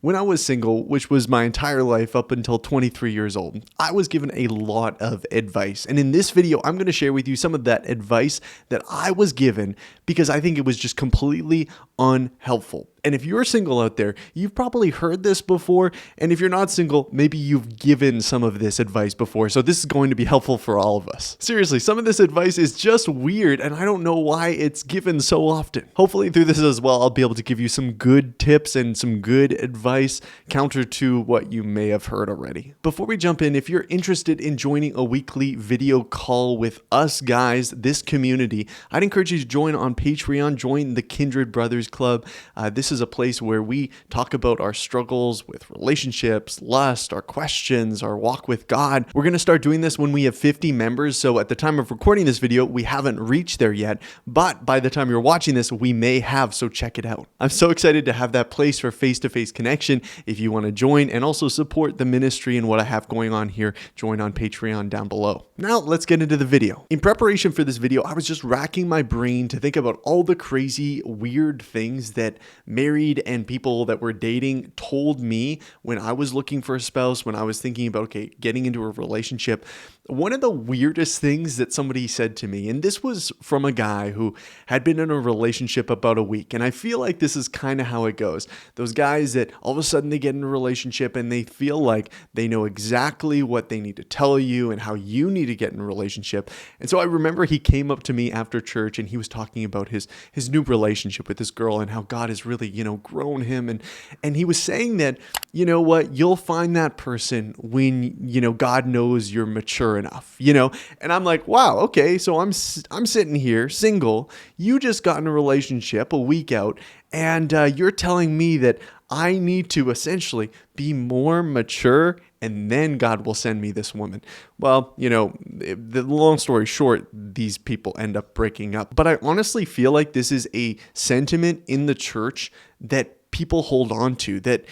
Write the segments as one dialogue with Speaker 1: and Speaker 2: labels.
Speaker 1: When I was single, which was my entire life up until 23 years old, I was given a lot of advice. And in this video, I'm going to share with you some of that advice that I was given because I think it was just completely unhelpful. And if you're single out there, you've probably heard this before. And if you're not single, maybe you've given some of this advice before. So this is going to be helpful for all of us. Seriously, some of this advice is just weird and I don't know why it's given so often. Hopefully through this as well, I'll be able to give you some good tips and some good advice counter to what you may have heard already. Before we jump in, if you're interested in joining a weekly video call with us guys, this community, I'd encourage you to join on Patreon, join the Kindred Brothers Club. This is a place where we talk about our struggles with relationships, lust, our questions, our walk with God. We're going to start doing this when we have 50 members. So at the time of recording this video, we haven't reached there yet, but by the time you're watching this, we may have, so check it out. I'm so excited to have that place for face-to-face connection. If you want to join and also support the ministry and what I have going on here, join on Patreon down below. Now let's get into the video. In preparation for this video, I was just racking my brain to think about all the crazy, weird things that married and people that were dating told me when I was looking for a spouse, when I was thinking about, okay, getting into a relationship. One of the weirdest things that somebody said to me, and this was from a guy who had been in a relationship about a week, and I feel like this is kind of how it goes. Those guys that all of a sudden they get in a relationship and they feel like they know exactly what they need to tell you and how you need to get in a relationship. And so I remember he came up to me after church and he was talking about his new relationship with this girl and how God has really, grown him. And he was saying that, you know what, you'll find that person when, God knows you're mature enough, and I'm like, wow, okay. So I'm sitting here single. You just got in a relationship a week out and you're telling me that I need to essentially be more mature and then God will send me this woman. Well, the long story short, these people end up breaking up. But I honestly feel like this is a sentiment in the church that people hold on to, that,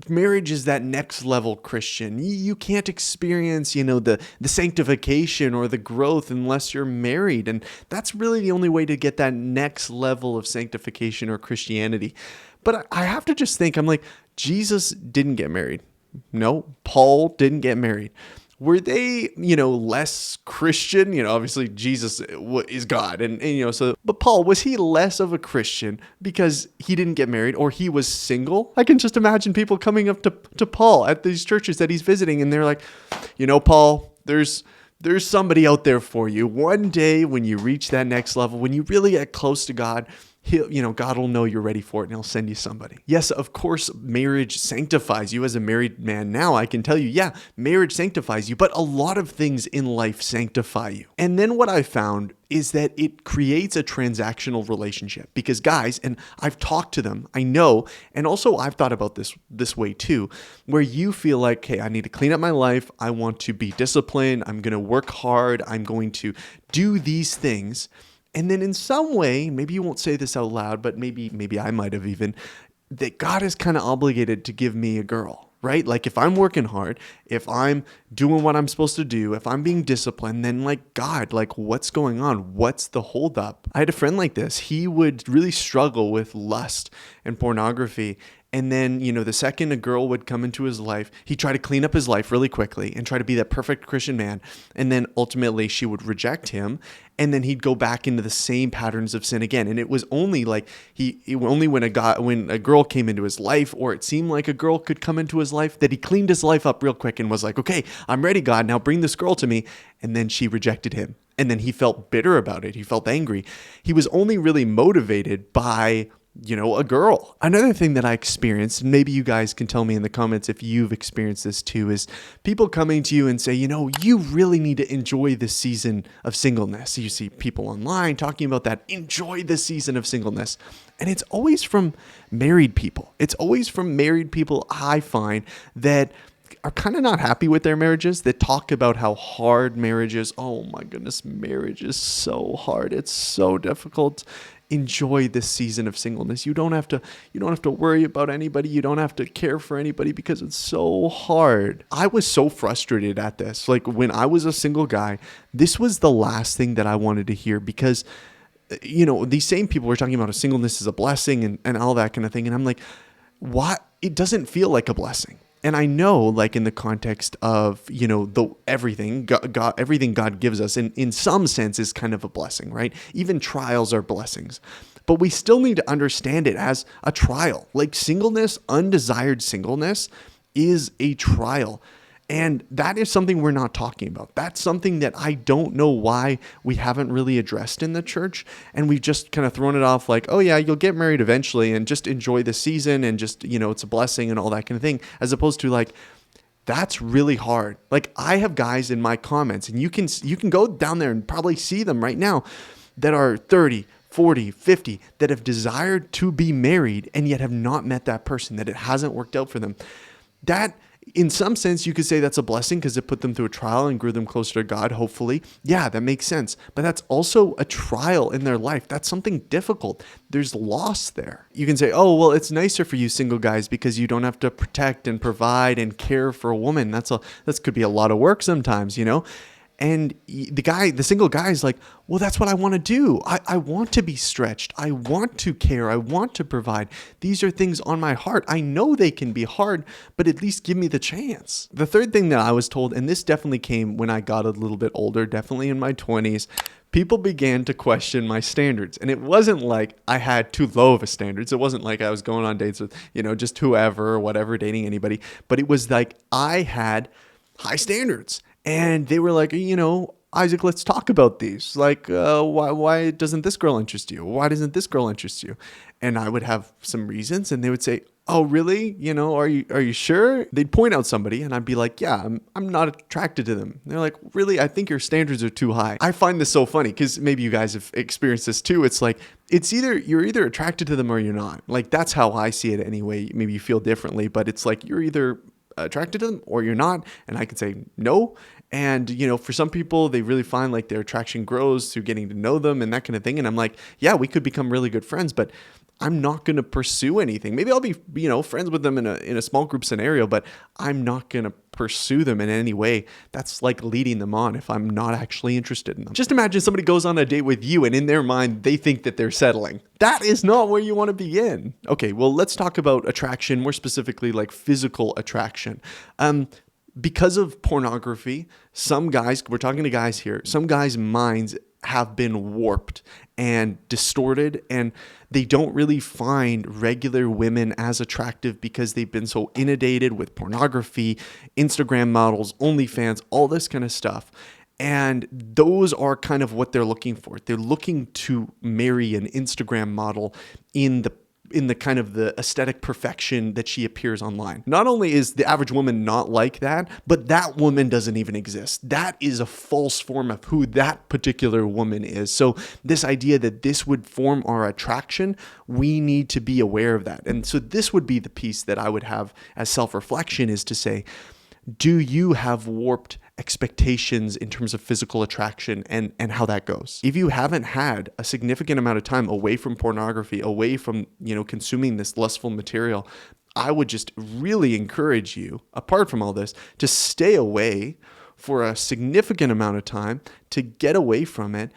Speaker 1: marriage is that next level Christian. You can't experience, the sanctification or the growth unless you're married. And that's really the only way to get that next level of sanctification or Christianity. But I have to just think, I'm like, Jesus didn't get married. No, Paul didn't get married. Were they, less Christian? Obviously Jesus is God. But Paul, was he less of a Christian because he didn't get married or he was single? I can just imagine people coming up to Paul at these churches that he's visiting and they're like, Paul, there's somebody out there for you. One day when you reach that next level, when you really get close to God, God will know you're ready for it and he'll send you somebody. Yes, of course, marriage sanctifies you. As a married man now, I can tell you, yeah, marriage sanctifies you, but a lot of things in life sanctify you. And then what I found is that it creates a transactional relationship because guys, and I've talked to them, I know, and also I've thought about this way too, where you feel like, hey, I need to clean up my life. I want to be disciplined. I'm going to work hard. I'm going to do these things. And then in some way, maybe you won't say this out loud, but maybe I might have even, that God is kind of obligated to give me a girl, right? Like if I'm working hard, if I'm doing what I'm supposed to do, if I'm being disciplined, then like God, like what's going on? What's the holdup? I had a friend like this. He would really struggle with lust and pornography. And then, the second a girl would come into his life, he'd try to clean up his life really quickly and try to be that perfect Christian man. And then ultimately she would reject him. And then he'd go back into the same patterns of sin again. And it was only like when a girl came into his life, or it seemed like a girl could come into his life, that he cleaned his life up real quick and was like, okay, I'm ready, God, now bring this girl to me. And then she rejected him. And then he felt bitter about it. He felt angry. He was only really motivated by a girl. Another thing that I experienced, and maybe you guys can tell me in the comments if you've experienced this too, is people coming to you and say, you really need to enjoy this season of singleness. You see people online talking about that, enjoy this season of singleness. And it's always from married people. It's always from married people, I find, that are kind of not happy with their marriages, that talk about how hard marriage is. Oh my goodness, marriage is so hard. It's so difficult. Enjoy this season of singleness. You don't have to worry about anybody. You don't have to care for anybody because it's so hard. I was so frustrated at this. Like when I was a single guy, this was the last thing that I wanted to hear because, these same people were talking about singleness is a blessing and all that kind of thing. And I'm like, what? it doesn't feel like a blessing. And I know, like in the context of, the everything God, everything God gives us in some sense is kind of a blessing, right? Even trials are blessings. But we still need to understand it as a trial. Like singleness, undesired singleness is a trial. And that is something we're not talking about. That's something that I don't know why we haven't really addressed in the church. And we've just kind of thrown it off like, oh yeah, you'll get married eventually and just enjoy the season and just, it's a blessing and all that kind of thing. As opposed to like, that's really hard. Like I have guys in my comments and you can go down there and probably see them right now that are 30, 40, 50 that have desired to be married and yet have not met that person, that it hasn't worked out for them. That, in some sense, you could say that's a blessing because it put them through a trial and grew them closer to God, hopefully. Yeah, that makes sense. But that's also a trial in their life. That's something difficult. There's loss there. You can say, oh, well, it's nicer for you single guys because you don't have to protect and provide and care for a woman. That could be a lot of work sometimes, And the single guy is like, well, that's what I want to do. I want to be stretched. I want to care. I want to provide. These are things on my heart. I know they can be hard, but at least give me the chance. The third thing that I was told, and this definitely came when I got a little bit older, definitely in my 20s, people began to question my standards. And it wasn't like I had too low of a standards. It wasn't like I was going on dates with, just whoever or whatever, dating anybody. But it was like I had high standards. And they were like, Isaac, let's talk about these. Like, why doesn't this girl interest you? Why doesn't this girl interest you? And I would have some reasons, and they would say, oh, really? Are you sure? They'd point out somebody, and I'd be like, yeah, I'm not attracted to them. And they're like, really? I think your standards are too high. I find this so funny because maybe you guys have experienced this too. It's like, you're either attracted to them or you're not. Like, that's how I see it anyway. Maybe you feel differently, but it's like you're either attracted to them or you're not. And I could say no. And, for some people, they really find like their attraction grows through getting to know them and that kind of thing. And I'm like, yeah, we could become really good friends, but I'm not going to pursue anything. Maybe I'll be, friends with them in a small group scenario, but I'm not going to pursue them in any way. That's like leading them on if I'm not actually interested in them. Just imagine somebody goes on a date with you and in their mind, they think that they're settling. That is not where you want to begin. Okay, well, let's talk about attraction, more specifically like physical attraction. Because of pornography, some guys, we're talking to guys here, some guys' minds have been warped and distorted, and they don't really find regular women as attractive because they've been so inundated with pornography, Instagram models, OnlyFans, all this kind of stuff. And those are kind of what they're looking for. They're looking to marry an Instagram model in the kind of the aesthetic perfection that she appears online. Not only is the average woman not like that, but that woman doesn't even exist. That is a false form of who that particular woman is. So this idea that this would form our attraction, we need to be aware of that. And so this would be the piece that I would have as self-reflection, is to say, do you have warped expectations in terms of physical attraction and how that goes? If you haven't had a significant amount of time away from pornography, away from, consuming this lustful material, I would just really encourage you, apart from all this, to stay away for a significant amount of time, to get away from it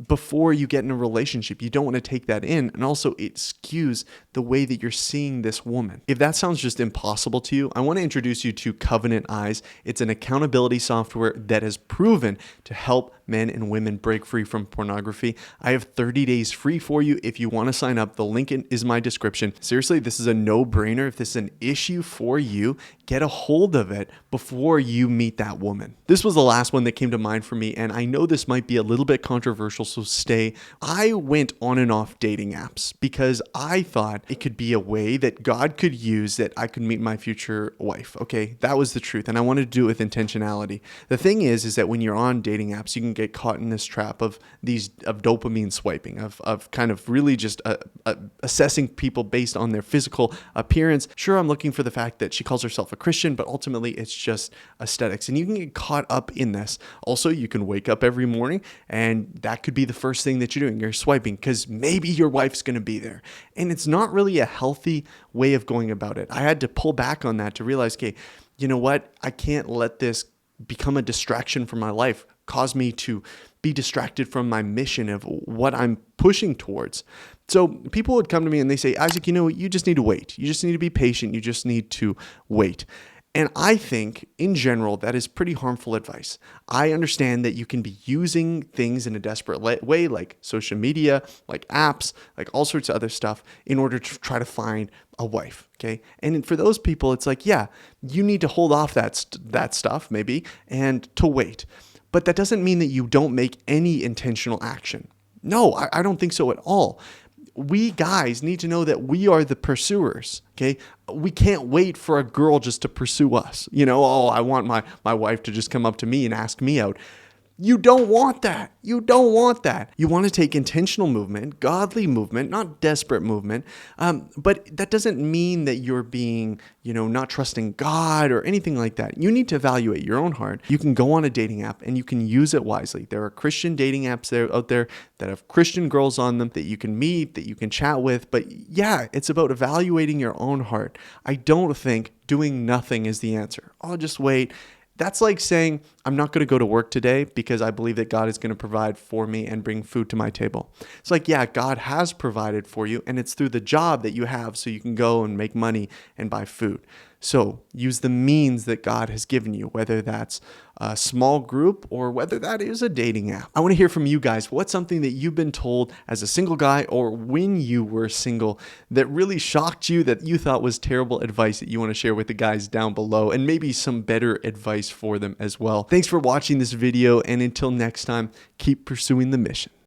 Speaker 1: before you get in a relationship. You don't want to take that in. And also it skews the way that you're seeing this woman. If that sounds just impossible to you, I want to introduce you to Covenant Eyes. It's an accountability software that has proven to help men and women break free from pornography. I have 30 days free for you if you want to sign up. The link is my description. Seriously, this is a no-brainer. If this is an issue for you, get a hold of it before you meet that woman. This was the last one that came to mind for me, and I know this might be a little bit controversial, so stay. I went on and off dating apps because I thought it could be a way that God could use that I could meet my future wife. Okay, that was the truth, and I wanted to do it with intentionality. The thing is that when you're on dating apps, you can get caught in this trap of dopamine swiping, of kind of really just assessing people based on their physical appearance. Sure, I'm looking for the fact that she calls herself a Christian, but ultimately it's just aesthetics, and you can get caught up in this. Also, you can wake up every morning and that could be the first thing that you're doing. You're swiping because maybe your wife's going to be there, and it's not really a healthy way of going about it. I had to pull back on that to realize, okay, you know what? I can't let this become a distraction from my life, cause me to be distracted from my mission of what I'm pushing towards. So people would come to me and they say, Isaac, you just need to wait. You just need to be patient. You just need to wait. And I think, in general, that is pretty harmful advice. I understand that you can be using things in a desperate way, like social media, like apps, like all sorts of other stuff, in order to try to find a wife, okay? And for those people, it's like, yeah, you need to hold off that stuff, maybe, and to wait. But that doesn't mean that you don't make any intentional action. No, I don't think so at all. We guys need to know that we are the pursuers, okay? We can't wait for a girl just to pursue us. Oh, I want my wife to just come up to me and ask me out. You don't want that. You don't want that. You want to take intentional movement, godly movement, not desperate movement. But that doesn't mean that you're being, not trusting God or anything like that. You need to evaluate your own heart. You can go on a dating app and you can use it wisely. There are Christian dating apps out there that have Christian girls on them that you can meet, that you can chat with. But yeah, it's about evaluating your own heart. I don't think doing nothing is the answer. I'll just wait. That's like saying, I'm not going to go to work today because I believe that God is going to provide for me and bring food to my table. It's like, yeah, God has provided for you, and it's through the job that you have so you can go and make money and buy food. So use the means that God has given you, whether that's a small group or whether that is a dating app. I want to hear from you guys. What's something that you've been told as a single guy or when you were single that really shocked you, that you thought was terrible advice, that you want to share with the guys down below, and maybe some better advice for them as well. Thanks for watching this video, and until next time, keep pursuing the mission.